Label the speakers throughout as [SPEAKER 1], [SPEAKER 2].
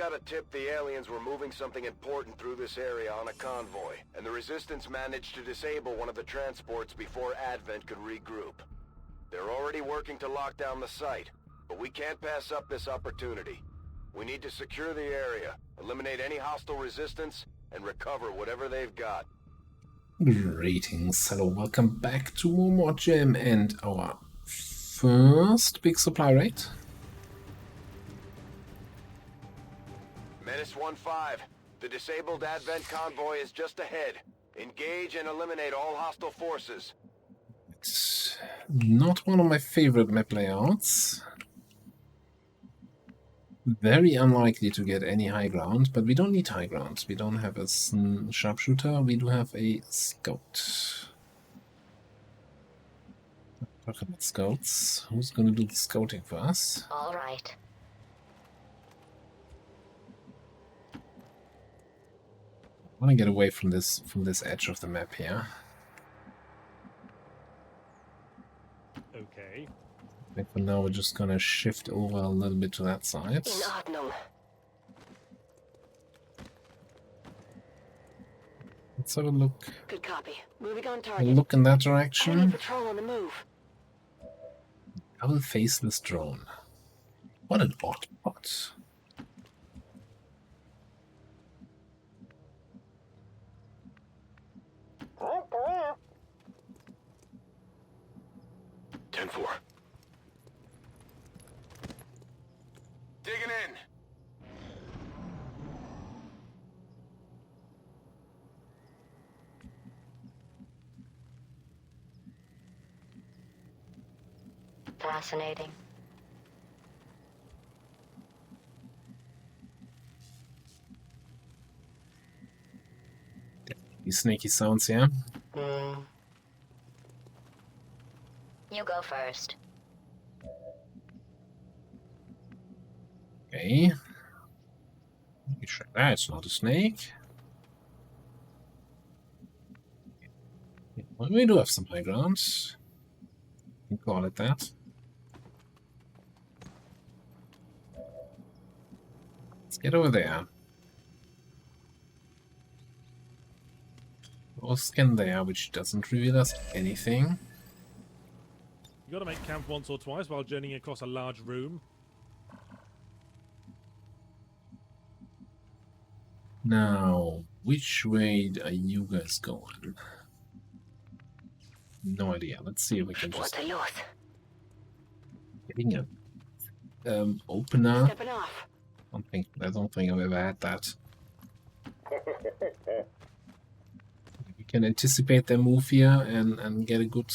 [SPEAKER 1] got a tip the aliens were moving something important through this area on a convoy, and the Resistance managed to disable one of the transports before Advent could regroup. They're already working to lock down the site, but we can't pass up this opportunity. We need to secure the area, eliminate any hostile resistance, and recover whatever they've got.
[SPEAKER 2] Greetings, hello, welcome back to more Gem and our first big supply raid.
[SPEAKER 1] Menace 1-5, the disabled Advent convoy is just ahead. Engage and eliminate all hostile forces.
[SPEAKER 2] It's not one of my favorite map layouts. Very unlikely to get any high ground, but we don't need high ground. We don't have a sharpshooter, we do have a scout. Talk about scouts. Who's gonna do the scouting for us?
[SPEAKER 3] All right.
[SPEAKER 2] I want to get away from this edge of the map here.
[SPEAKER 4] Okay.
[SPEAKER 2] I think for now we're just gonna shift over a little bit to that side.
[SPEAKER 3] In Ordnung.
[SPEAKER 2] Let's have a look.
[SPEAKER 3] Good copy. Moving on
[SPEAKER 2] A
[SPEAKER 3] target.
[SPEAKER 2] look in that
[SPEAKER 3] Enemy
[SPEAKER 2] direction.
[SPEAKER 3] patrol on the move.
[SPEAKER 2] Double faceless drone. What an odd bot.
[SPEAKER 1] Ten-4. Digging in.
[SPEAKER 3] Fascinating.
[SPEAKER 2] These sneaky sounds here.
[SPEAKER 3] You go first.
[SPEAKER 2] Okay. You check that, it's not a snake. Well, we do have some high grounds. You can call it that. Let's get over there. Or scan there, which doesn't reveal us anything.
[SPEAKER 4] You got to make camp once or twice while journeying across a large room.
[SPEAKER 2] Now, which way are you guys going? No idea. Let's see if we can just
[SPEAKER 3] What a loss.
[SPEAKER 2] getting a opener.
[SPEAKER 3] Stepping off.
[SPEAKER 2] I don't think I've ever had that. We can anticipate their move here and get a good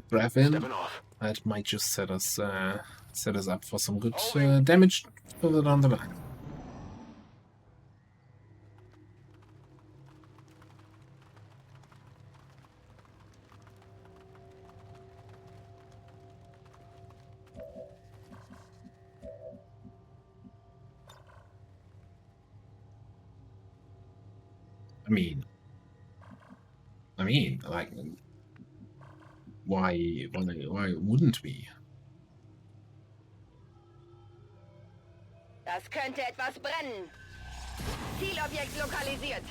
[SPEAKER 2] breath in.
[SPEAKER 1] Stepping off.
[SPEAKER 2] That might just set us up for some good damage further down the line. I mean, like, why wouldn't we?
[SPEAKER 5] Das könnte etwas brennen. Zielobjekt lokalisiert.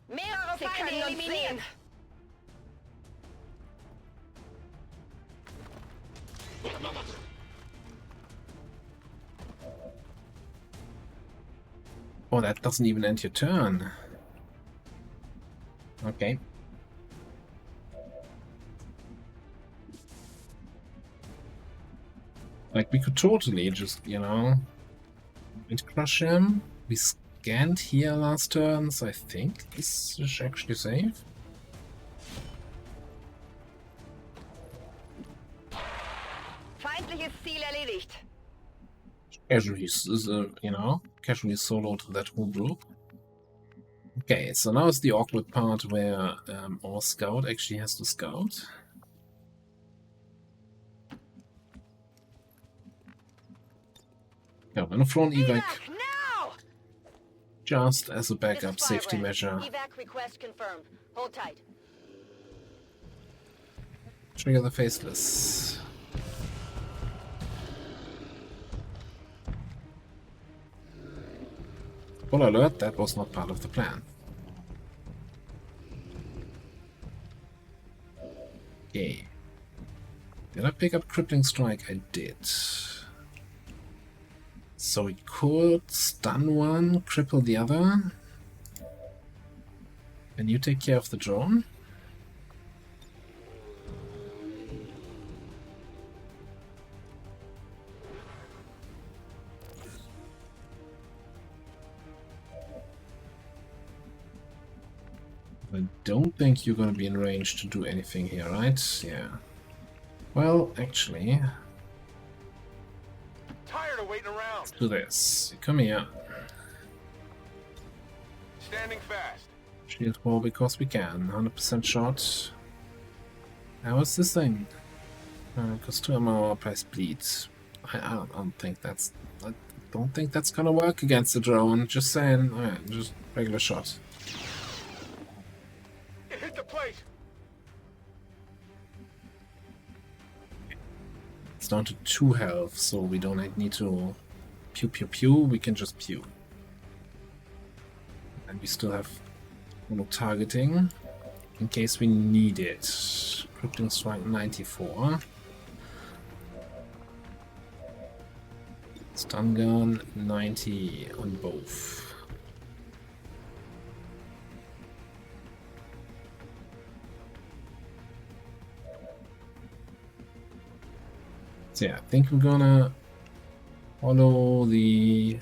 [SPEAKER 5] Mehrere Feinde eliminiert.
[SPEAKER 2] Oh, that doesn't even end your turn. Okay. Like, we could totally just, you know, crush him. We scanned here last turn, so I think this is actually safe.
[SPEAKER 5] Feindliches Ziel erledigt.
[SPEAKER 2] Casually, you know, casually soloed that whole group. Okay, so now is the awkward part where our scout actually has to scout. Yeah, I'm gonna throw an evac
[SPEAKER 5] Now!
[SPEAKER 2] just as a
[SPEAKER 5] This
[SPEAKER 2] backup
[SPEAKER 5] is
[SPEAKER 2] safety
[SPEAKER 5] Firebranch.
[SPEAKER 2] measure.
[SPEAKER 5] Evac request confirmed. Hold tight.
[SPEAKER 2] Trigger the faceless. Full alert, that was not part of the plan. Okay. Did I pick up Crippling Strike? I did. So we could stun one, cripple the other. And you take care of the drone? I don't think you're gonna be in range to do anything here, right? Yeah. Well, actually,
[SPEAKER 1] Tired of waiting around.
[SPEAKER 2] let's do this. Come here.
[SPEAKER 1] Standing fast.
[SPEAKER 2] Shield wall because we can. 100% shot. How is this thing? Because 2 ammo price bleeds. I don't think that's. I don't think that's gonna work against the drone. Just saying. Alright, just regular shot.
[SPEAKER 1] It hit the plate.
[SPEAKER 2] It's down to 2 health, so we don't need to pew pew pew. We can just pew. And we still have auto targeting in case we need it. Crippling Strike 94. Stun gun 90 on both. So yeah, I think we're gonna follow the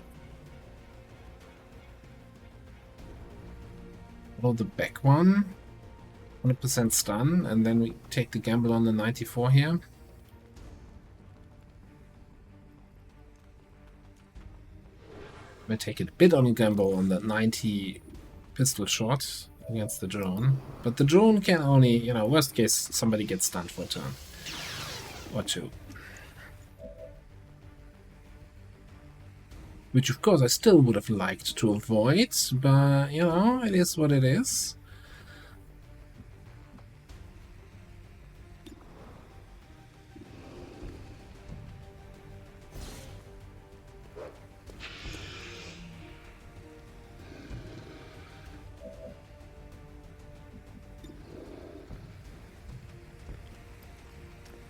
[SPEAKER 2] back one. 100% stun, and then we take the gamble on the 94 here. We take a bit on a gamble on that 90 pistol shot against the drone, but the drone can only, you know, worst case, somebody gets stunned for a turn or 2. Which, of course, I still would have liked to avoid, but, you know, it is what it is.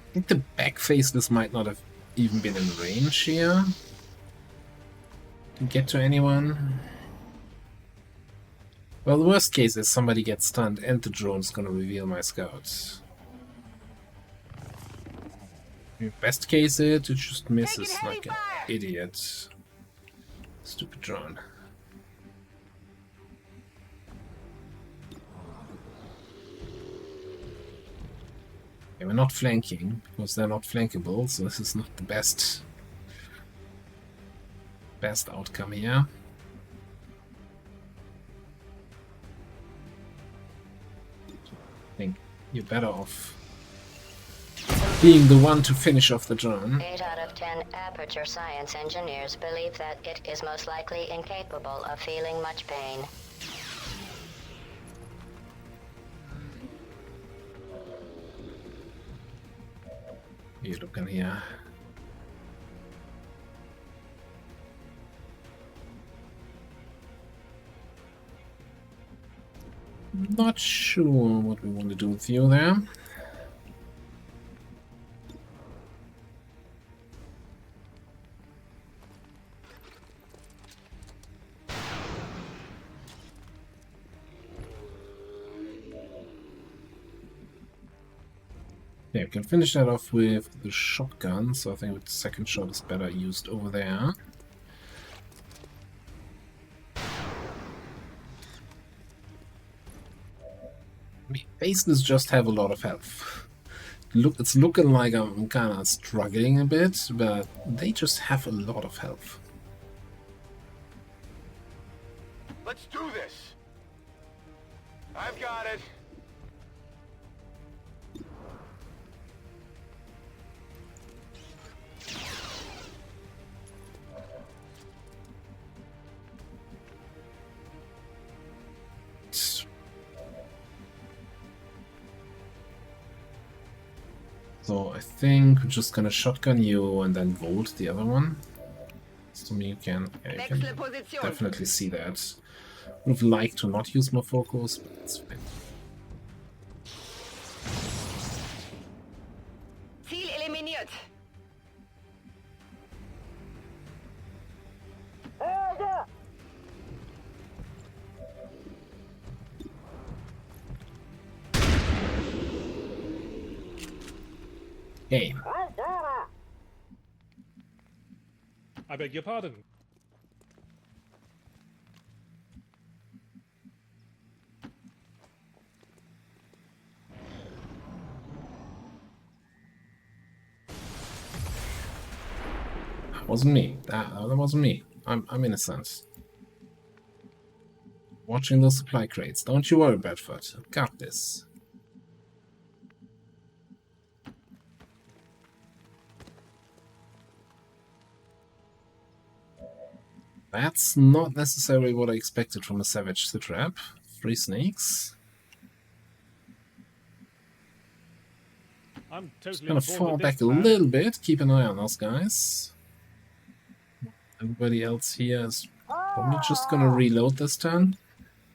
[SPEAKER 2] I think the back faceless might not have even been in range here. Get to anyone. Well, the worst case is somebody gets stunned and the drone's gonna reveal my scouts. Best case it just misses like an idiot. Stupid drone. Okay, we're not flanking because they're not flankable, so this is not the best outcome here. I think you're better off being the one to finish off the drone.
[SPEAKER 3] 8 out of 10 aperture science engineers believe that it is most likely incapable of feeling much pain.
[SPEAKER 2] You look in here. Not sure what we want to do with you there. Yeah, we can finish that off with the shotgun, so I think the second shot is better used over there. Faceless just have a lot of health. It's looking like I'm kind of struggling a bit, but they just have a lot of health.
[SPEAKER 1] Let's do this. I've got it. So I think we're just gonna shotgun you and then vote the other one.
[SPEAKER 2] To me, you can
[SPEAKER 5] Wechsle Position.
[SPEAKER 2] definitely see that. Would have liked to not use more focus, but it's fine.
[SPEAKER 5] Ziel eliminiert.
[SPEAKER 2] Hey,
[SPEAKER 4] I beg your pardon.
[SPEAKER 2] that wasn't me. That wasn't me. I'm innocent. Watching those supply crates. Don't you worry, Bedford. I've got this. That's not necessarily what I expected from a savage sitrap. 3 snakes.
[SPEAKER 4] I'm totally
[SPEAKER 2] Gonna
[SPEAKER 4] on board
[SPEAKER 2] fall
[SPEAKER 4] with
[SPEAKER 2] back
[SPEAKER 4] this
[SPEAKER 2] a
[SPEAKER 4] plan.
[SPEAKER 2] little bit. Keep an eye on those guys. Everybody else here is probably just gonna reload this turn.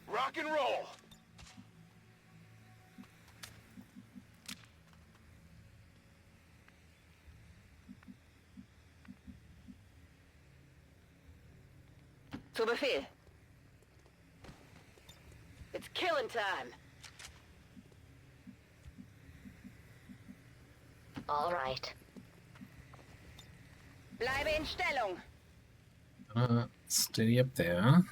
[SPEAKER 1] Rock and roll!
[SPEAKER 5] Zu Befehl. It's killing time.
[SPEAKER 3] All right.
[SPEAKER 5] Bleibe in Stellung.
[SPEAKER 2] Steady up there.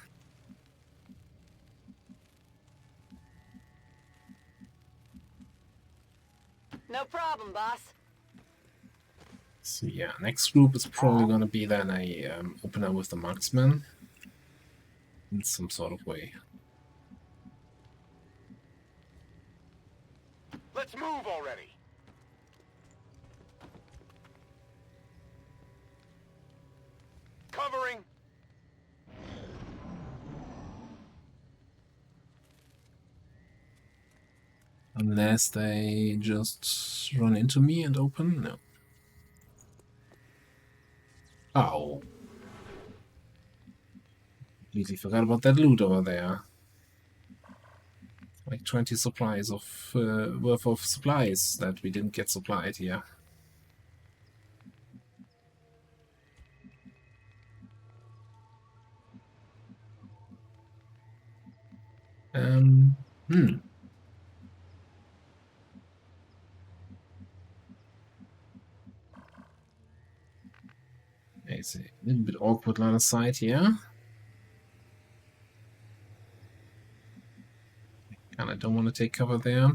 [SPEAKER 5] No problem, boss.
[SPEAKER 2] So yeah, next group is probably gonna be then a opener with the marksman in some sort of way.
[SPEAKER 1] Let's move already! Covering!
[SPEAKER 2] Unless they just run into me and open? No. Oh. Completely forgot about that loot over there. Like 20 supplies of worth of supplies that we didn't get supplied here. Hmm. It's a little bit awkward line of sight here. And I don't want to take cover there.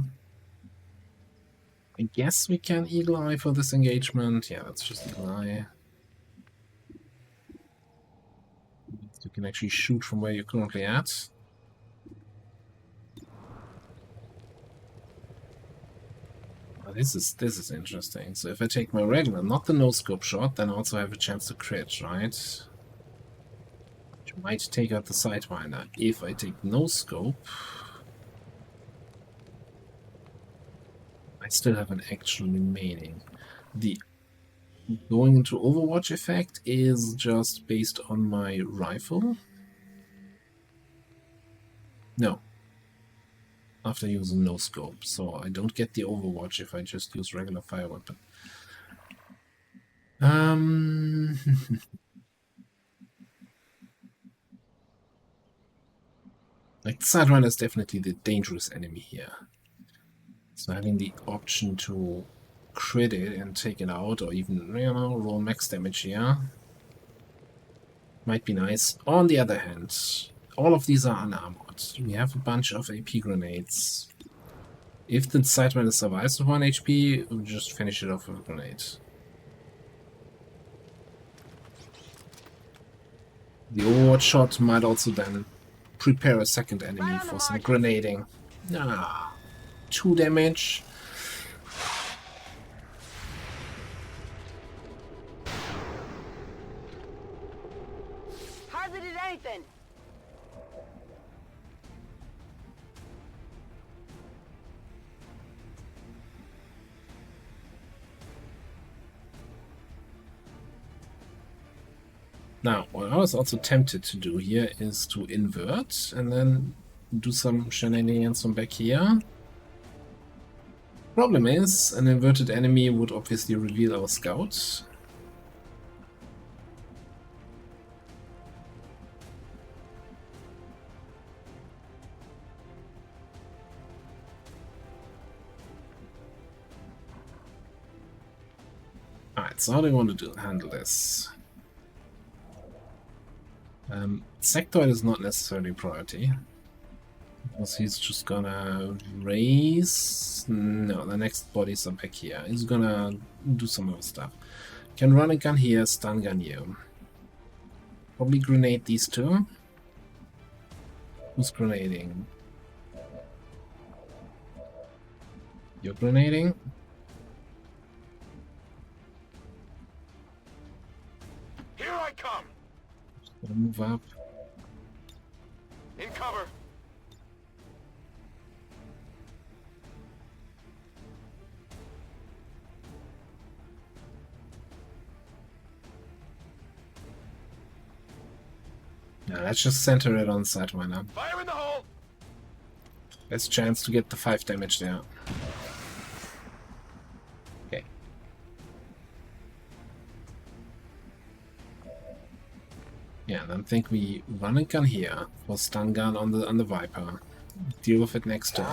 [SPEAKER 2] I guess we can Eagle Eye for this engagement. Yeah, that's just Eagle Eye. You can actually shoot from where you're currently at. Oh, this is interesting. So if I take my regular, not the no-scope shot, then I also have a chance to crit, right? Which might take out the Sidewinder. If I take no-scope, I still have an action remaining. The going into Overwatch effect is just based on my rifle. No. After using no scope, so I don't get the Overwatch if I just use regular fire weapon. Like the Sidewinder is definitely the dangerous enemy here. So having the option to crit it and take it out, or even, you know, roll max damage here, might be nice. On the other hand, all of these are unarmored. We have a bunch of AP grenades. If the Sidewinder survives with 1 HP, we'll just finish it off with a grenade. The Overwatch shot might also then prepare a second enemy for some grenading. Ah, 2 damage.
[SPEAKER 5] Hardly did anything.
[SPEAKER 2] Now, what I was also tempted to do here is to invert and then do some shenanigans from back here. Problem is, an inverted enemy would obviously reveal our scouts. Alright, so how do you want to handle this? Sectoid is not necessarily priority. Because he's just gonna raise... No, the next bodies are back here. He's gonna do some other stuff. Can run a gun here, stun gun you. Probably grenade these two. Who's grenading? You're grenading?
[SPEAKER 1] Here I come!
[SPEAKER 2] Gonna move up.
[SPEAKER 1] In cover!
[SPEAKER 2] Yeah, let's just center it on Sidewinner.
[SPEAKER 1] Fire in the hole!
[SPEAKER 2] Best chance to get the 5 damage there. Okay. Yeah, then think we run a gun here for stun gun on the Viper. Deal with it next turn.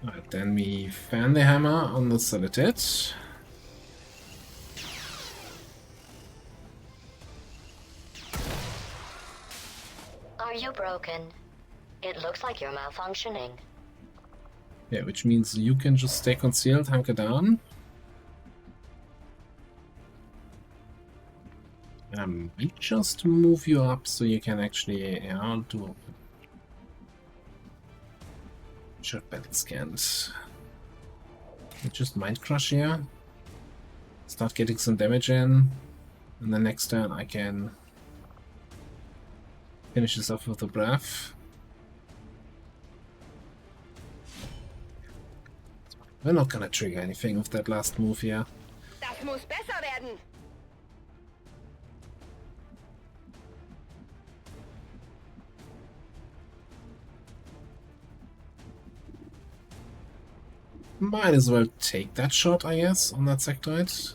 [SPEAKER 2] Alright, then we fan the hammer on the Solitaire.
[SPEAKER 3] Are you broken? It looks like you're malfunctioning.
[SPEAKER 2] Yeah, which means you can just stay concealed, hunker down. We just move you up so you can actually, yeah, do shot battle scans. Just mind crush here. Start getting some damage in. And then next turn I can finish this off with a breath. We're not gonna trigger anything with that last move here.
[SPEAKER 5] Das muss besser werden.
[SPEAKER 2] Might as well take that shot, I guess, on that sectoid.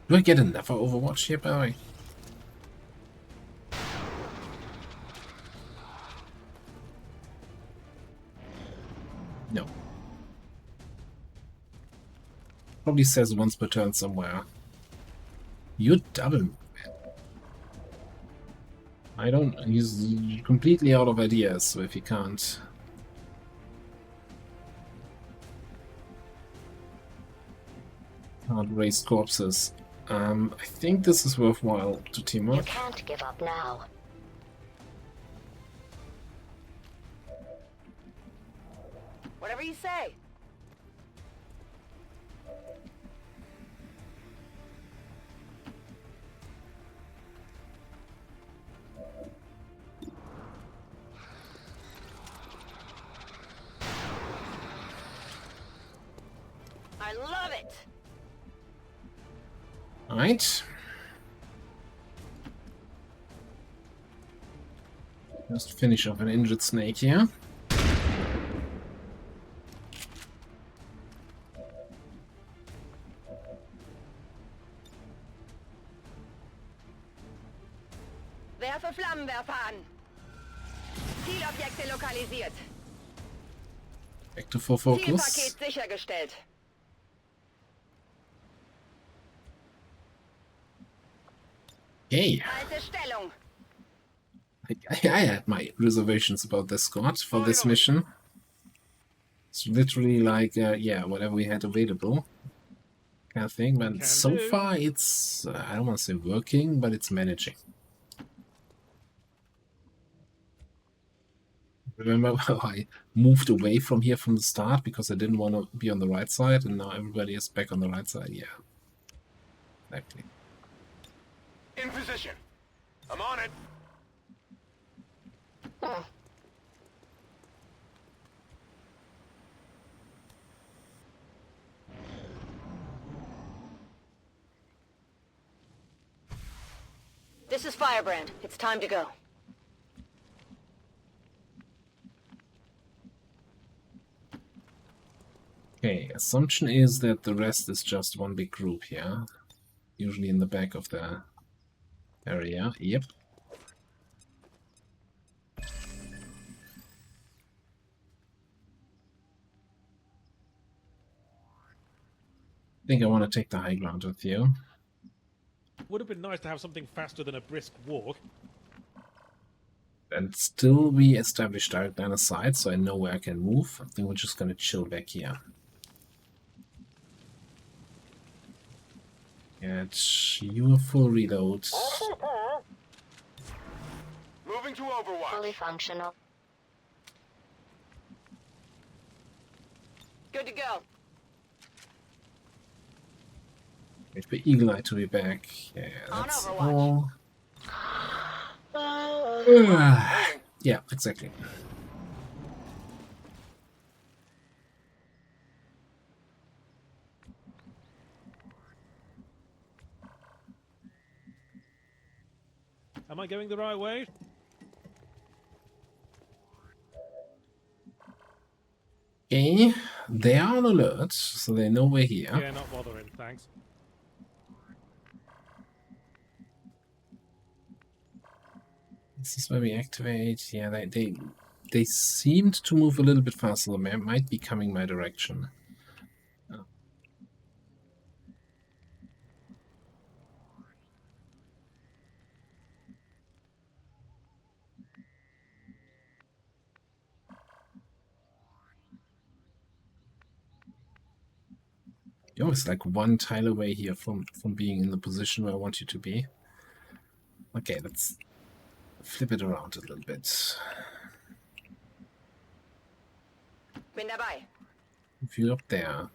[SPEAKER 2] Do I get another Overwatch here, by the way? No. Probably says once per turn somewhere. You're double. I don't... He's completely out of ideas, so if he can't... Can't raise corpses. I think this is worthwhile to team
[SPEAKER 3] You
[SPEAKER 2] up.
[SPEAKER 3] can't give up now.
[SPEAKER 5] Whatever you say. I love it.
[SPEAKER 2] Alright. Just finish off an injured snake here.
[SPEAKER 5] Werfe Flammenwerfer an. Zielobjekte lokalisiert.
[SPEAKER 2] Back to full focus.
[SPEAKER 5] Zielpaket sichergestellt.
[SPEAKER 2] Yay!
[SPEAKER 5] Halte Stellung.
[SPEAKER 2] I had my reservations about this squad for this mission. It's literally like, yeah, whatever we had available kind of thing. But so far it's, I don't want to say working, but it's managing. Remember how I moved away from here from the start because I didn't want to be on the right side, and now everybody is back on the right side? Yeah. Exactly.
[SPEAKER 1] In position. I'm on it.
[SPEAKER 5] This is Firebrand. It's time to go.
[SPEAKER 2] Okay, assumption is that the rest is just one big group here. Usually in the back of the area. Yep. I think I want to take the high ground with you.
[SPEAKER 4] Would have been nice to have something faster than a brisk walk.
[SPEAKER 2] And still we established direct line of sight, so I know where I can move. I think we're just going to chill back here. Get you a full reload.
[SPEAKER 1] Moving to Overwatch.
[SPEAKER 3] Fully functional.
[SPEAKER 5] Good to go.
[SPEAKER 2] Wait for Eagle Eye to be back. Yeah,
[SPEAKER 5] On
[SPEAKER 2] that's
[SPEAKER 5] Overwatch.
[SPEAKER 2] all. Yeah, exactly.
[SPEAKER 4] Am I going the right way?
[SPEAKER 2] Okay, they are on alert, so they know we're here.
[SPEAKER 4] Yeah, not bothering, thanks.
[SPEAKER 2] This is where we activate. Yeah, they seemed to move a little bit faster. They might be coming my direction. Oh. You're always like one tile away here from being in the position where I want you to be. Okay, let's flip it around a little bit.
[SPEAKER 5] Bin dabei.
[SPEAKER 2] If you're up there,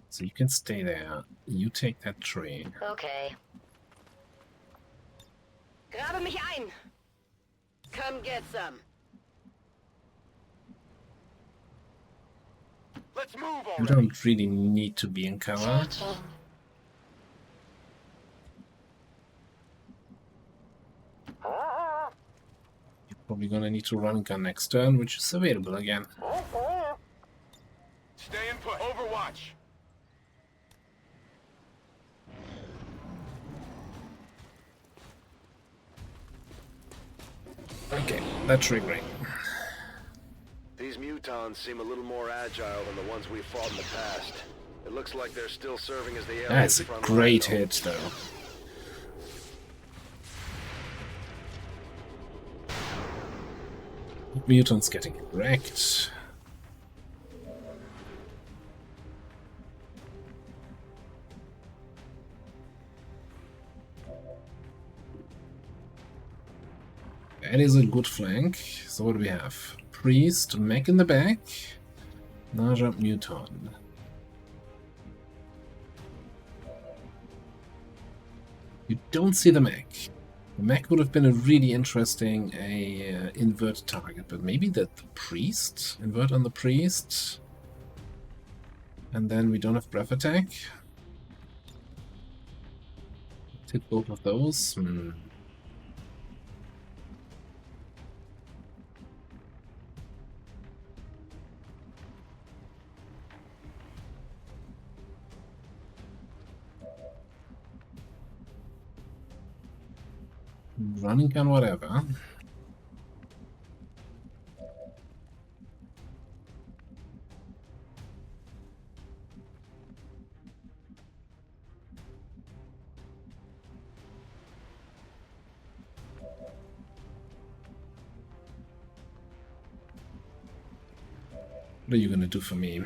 [SPEAKER 2] so you can stay there. You take that tree.
[SPEAKER 3] Okay.
[SPEAKER 5] Grabe mich ein. Come get some.
[SPEAKER 1] Let's move
[SPEAKER 2] You
[SPEAKER 1] already.
[SPEAKER 2] don't really need to be in cover.
[SPEAKER 3] Searching.
[SPEAKER 2] You're probably gonna need to run gun next turn, which is available again.
[SPEAKER 1] Stay in put. Overwatch.
[SPEAKER 2] Okay, that's triggering.
[SPEAKER 1] These mutons seem a little more agile than the ones we've fought in the past. It looks like they're still serving as the area's
[SPEAKER 2] That's a
[SPEAKER 1] front
[SPEAKER 2] great
[SPEAKER 1] line,
[SPEAKER 2] hit, though. Mutants getting wrecked. That is a good flank. So what do we have? Priest, mech in the back. Naja Muton. You don't see the mech. The mech would have been a really interesting invert target, but maybe the priest? Invert on the priest. And then we don't have breath attack. Hit both of those. Running gun, whatever. What are you gonna do for me?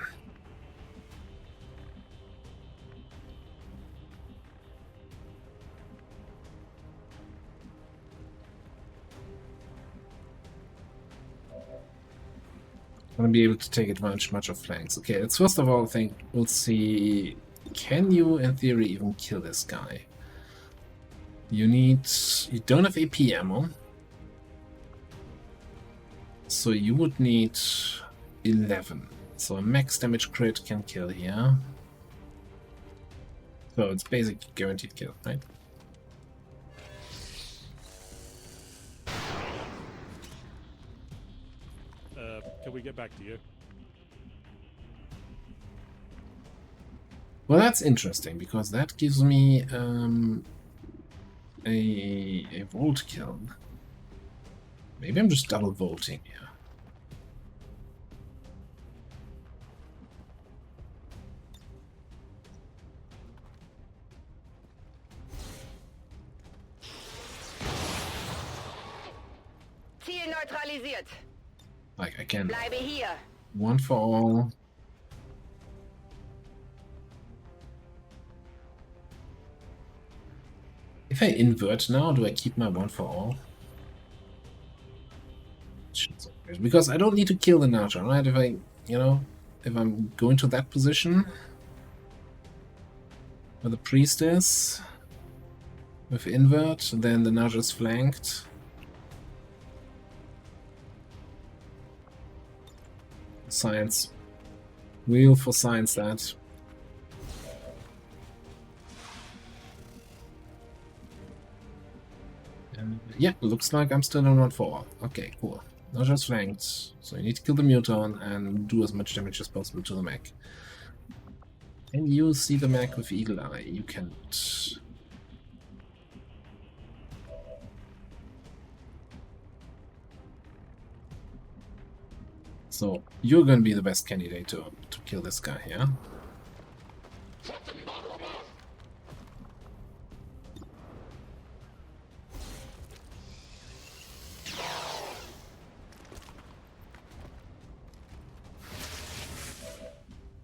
[SPEAKER 2] Gonna be able to take advantage much of flanks. Okay, let's first of all think we'll see can you, in theory, even kill this guy? You don't have AP ammo. So you would need 11. So a max damage crit can kill here. So it's basically guaranteed kill, right?
[SPEAKER 4] Can we get back to you?
[SPEAKER 2] Well, that's interesting, because that gives me a volt kill. Maybe I'm just double volting here.
[SPEAKER 5] Ziel neutralisiert.
[SPEAKER 2] Like, I can
[SPEAKER 5] Bleibe hier.
[SPEAKER 2] one for all. If I invert now, do I keep my one for all? Because I don't need to kill the Naja, right? If I, if I'm going to that position where the priest is with invert, then the Naja is flanked. Science. Wheel for science that. Yeah, looks like I'm still on 1 for all. Okay, cool. Naja's flanked, so you need to kill the Muton and do as much damage as possible to the mech. Can you see the mech with Eagle Eye? You cannot. So you're gonna be the best candidate to kill this guy, yeah?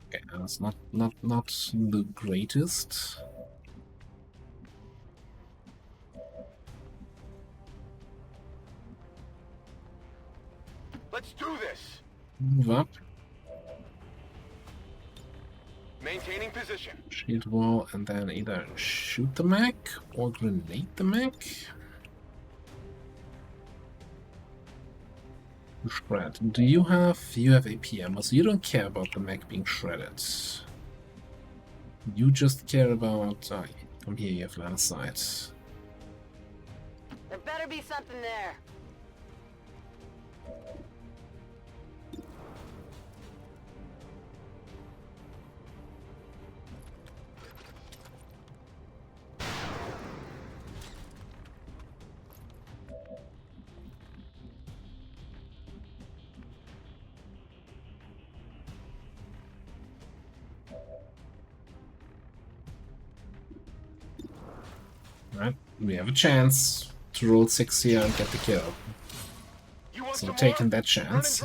[SPEAKER 2] Okay, that's not the greatest.
[SPEAKER 1] Let's do this.
[SPEAKER 2] Move up.
[SPEAKER 1] Maintaining position.
[SPEAKER 2] Shield wall, and then either shoot the mech or grenade the mech. Shred. Do you have AP ammo, so you don't care about the mech being shredded. You just care about from here you have line of sight.
[SPEAKER 5] There better be something there.
[SPEAKER 2] Right, we have a chance to roll 6 here and get the kill. So taking that chance.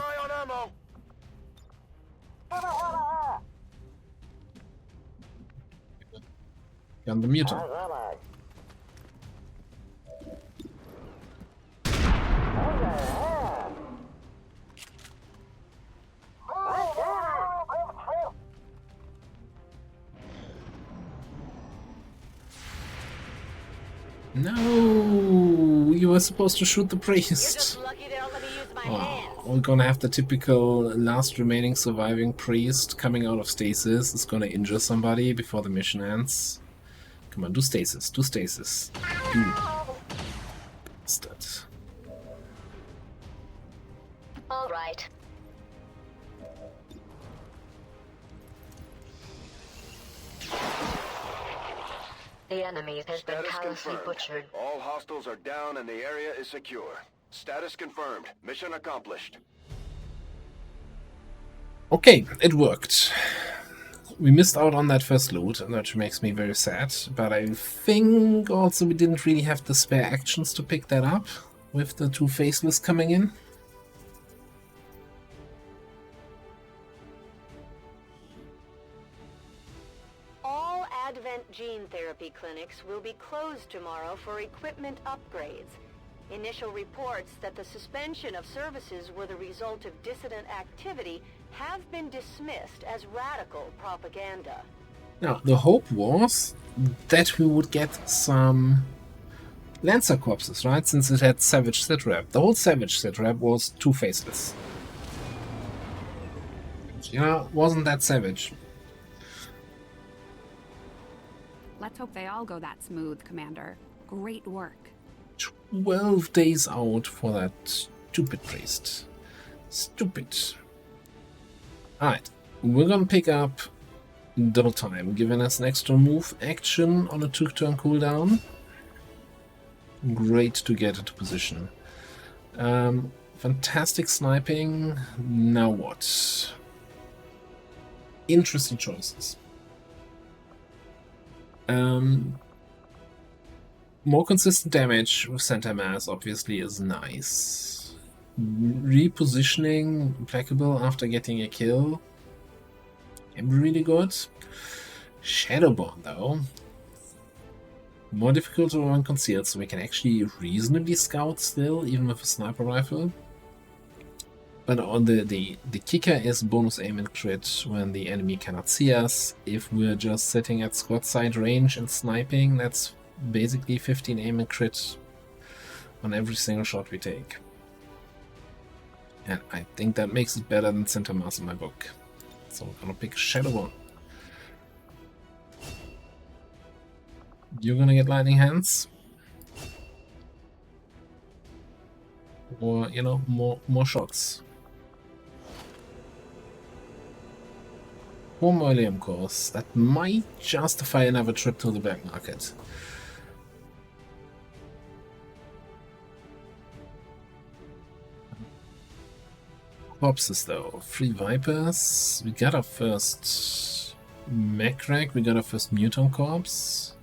[SPEAKER 2] Gun the mutant. No, you were supposed to shoot the priest.
[SPEAKER 5] Lucky they don't let me use my hands.
[SPEAKER 2] We're gonna have the typical last remaining surviving priest coming out of stasis. Is gonna injure somebody before the mission ends. Come on, do stasis, do stasis. Do. Bastard.
[SPEAKER 3] All right. The enemy has been
[SPEAKER 1] Status
[SPEAKER 3] callously
[SPEAKER 1] confirmed.
[SPEAKER 3] butchered.
[SPEAKER 1] All hostiles are down and the area is secure. Status confirmed. Mission accomplished.
[SPEAKER 2] Okay, it worked. We missed out on that first loot, which makes me very sad, but I think also we didn't really have the spare actions to pick that up, with the 2 faceless coming in.
[SPEAKER 5] All Advent gene therapy clinics will be closed tomorrow for equipment upgrades. Initial reports that the suspension of services were the result of dissident activity have been dismissed as radical propaganda.
[SPEAKER 2] Now, the hope was that we would get some Lancer corpses, right? Since it had Savage Sitrep. The whole Savage Sitrep was too faceless. You know, wasn't that savage.
[SPEAKER 6] Let's hope they all go that smooth, Commander. Great work.
[SPEAKER 2] 12 days out for that stupid priest. Stupid. Alright, we're gonna pick up double time, giving us an extra move action on a 2-turn cooldown. Great to get into position. Fantastic sniping. Now what? Interesting choices. More consistent damage with center mass obviously is nice. Repositioning impeccable after getting a kill can be really good. Shadowborn though, more difficult to run concealed, so we can actually reasonably scout still, even with a sniper rifle. But on the kicker is bonus aim and crit when the enemy cannot see us. If we're just sitting at squad side range and sniping, that's basically 15 aim and crit on every single shot we take. And I think that makes it better than center mass in my book. So I'm gonna pick Shadowborn. You're gonna get lightning hands. Or, you know, more shots. 4 more Ilium cores. That might justify another trip to the black market. Corpses though. 3 Vipers. We got our first Mechrek. We got our first Muton Corpse.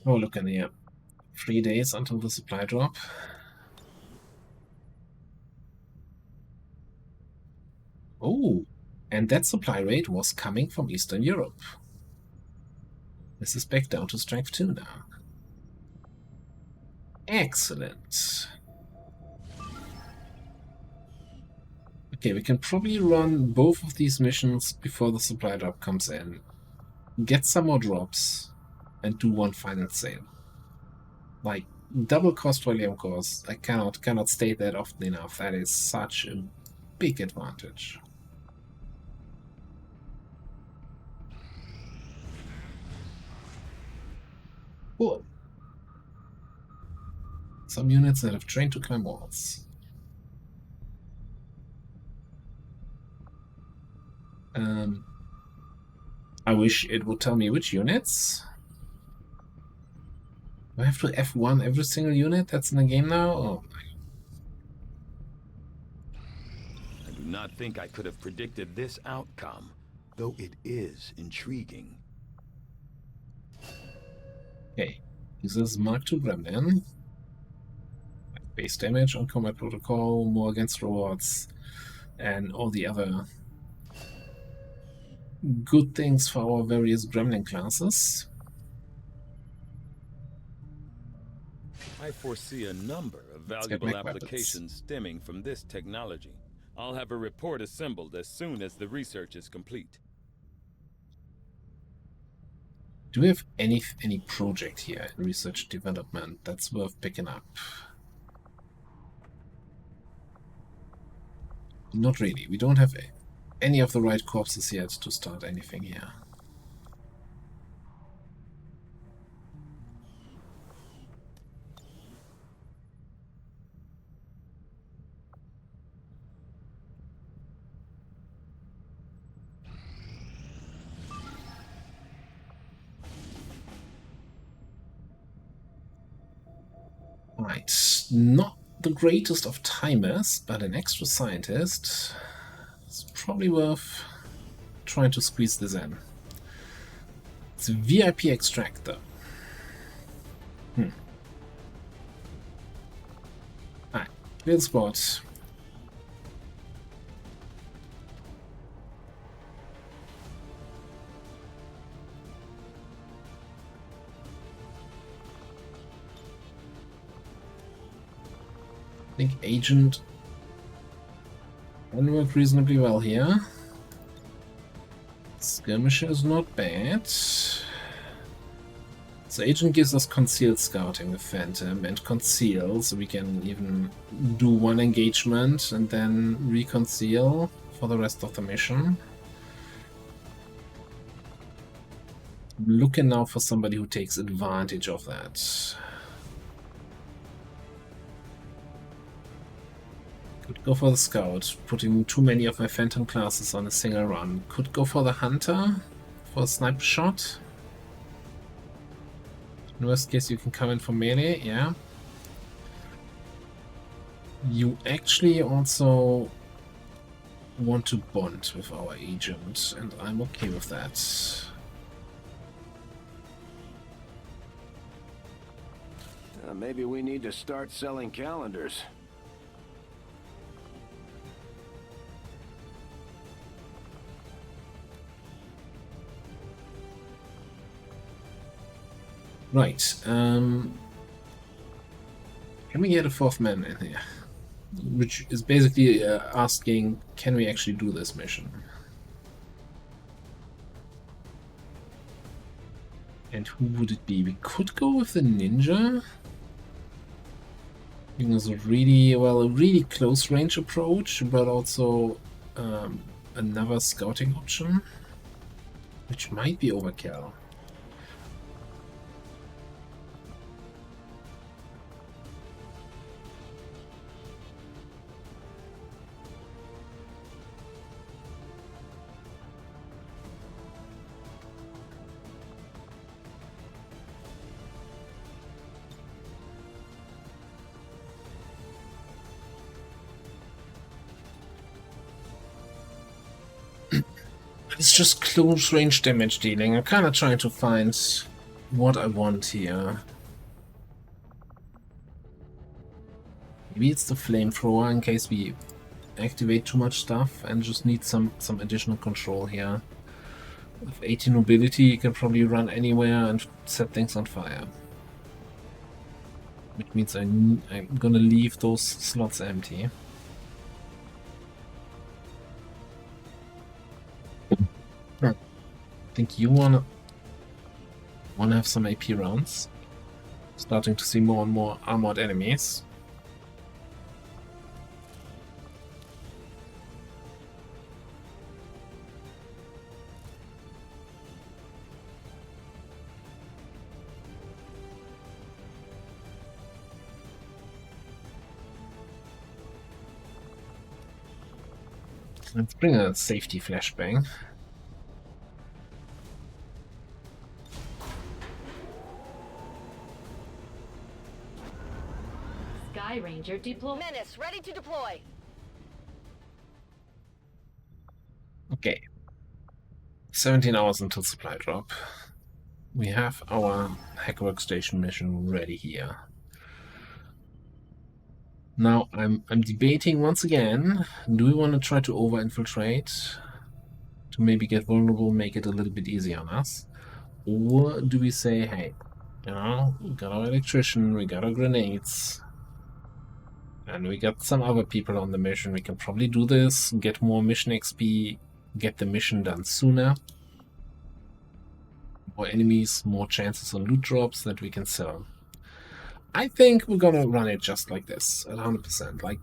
[SPEAKER 2] Oh, look in here. 3 days until the supply drop. Oh, and that supply rate was coming from Eastern Europe. This is back down to strength 2 now. Excellent. Okay, we can probably run both of these missions before the supply drop comes in. Get some more drops. And do one final sale. Like, double cost volume course, I cannot state that often enough. That is such a big advantage. Cool. Some units that have trained to climb walls. I wish it would tell me which units. Do I have to F1 every single unit that's in the game now? Oh my.
[SPEAKER 7] I do not think I could have predicted this outcome, though it is intriguing.
[SPEAKER 2] Okay, this is Mark II Gremlin. Base damage on combat protocol, more against rewards, and all the other good things for our various Gremlin classes.
[SPEAKER 7] I foresee a number of valuable applications stemming from this technology. I'll have a report assembled as soon as the research is complete.
[SPEAKER 2] Do we have any project here in research development that's worth picking up? Not really. We don't have any of the right corpses yet to start anything here. Right, not the greatest of timers, but an extra scientist. It's probably worth trying to squeeze this in. It's a VIP extractor. Alright, clear the spot. I think Agent can work reasonably well here. Skirmisher is not bad. So Agent gives us concealed scouting with Phantom and conceal, so we can even do one engagement and then reconceal for the rest of the mission. I'm looking now for somebody who takes advantage of that. Could go for the Scout, putting too many of my Phantom classes on a single run. Could go for the Hunter for a sniper shot. In worst case, you can come in for melee, yeah. You actually also want to bond with our agent, and I'm okay with that.
[SPEAKER 1] Maybe we need to start selling calendars.
[SPEAKER 2] Right, can we get a fourth man in here? Which is basically asking, can we actually do this mission? And who would it be? We could go with the ninja. It was a really close range approach, but also another scouting option, which might be overkill. It's just close range damage dealing. I'm kind of trying to find what I want here. Maybe it's the flamethrower in case we activate too much stuff and just need some additional control here. With 80 nobility, you can probably run anywhere and set things on fire. Which means I'm gonna leave those slots empty. I think you wanna have some AP rounds. Starting to see more and more armored enemies. Let's bring a safety flashbang.
[SPEAKER 8] Ranger deploy.
[SPEAKER 5] Menace, ready to deploy.
[SPEAKER 2] Okay. 17 hours until supply drop. We have our hack workstation mission ready here. Now I'm debating once again, do we want to try to over-infiltrate to maybe get vulnerable, make it a little bit easier on us? Or do we say, hey, you know, we got our electrician, we got our grenades, and we got some other people on the mission. We can probably do this, get more mission XP, get the mission done sooner. More enemies, more chances on loot drops that we can sell. I think we're gonna run it just like this, at 100%. Like,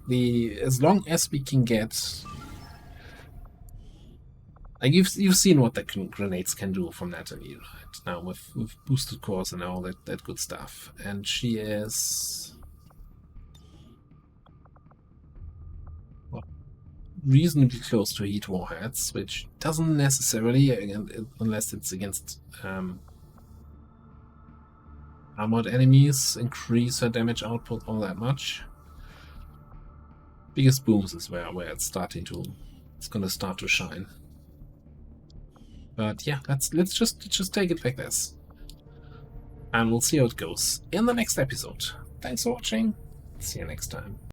[SPEAKER 2] as long as we can get... Like, you've seen what the grenades can do from Natalie, right? Now, with boosted cores and all that good stuff. And she is... reasonably close to heat warheads, which doesn't necessarily, unless it's against armored enemies, increase her damage output all that much. Biggest booms is where it's gonna start to shine. But yeah, let's just take it like this, and we'll see how it goes in the next episode. Thanks for watching. See you next time.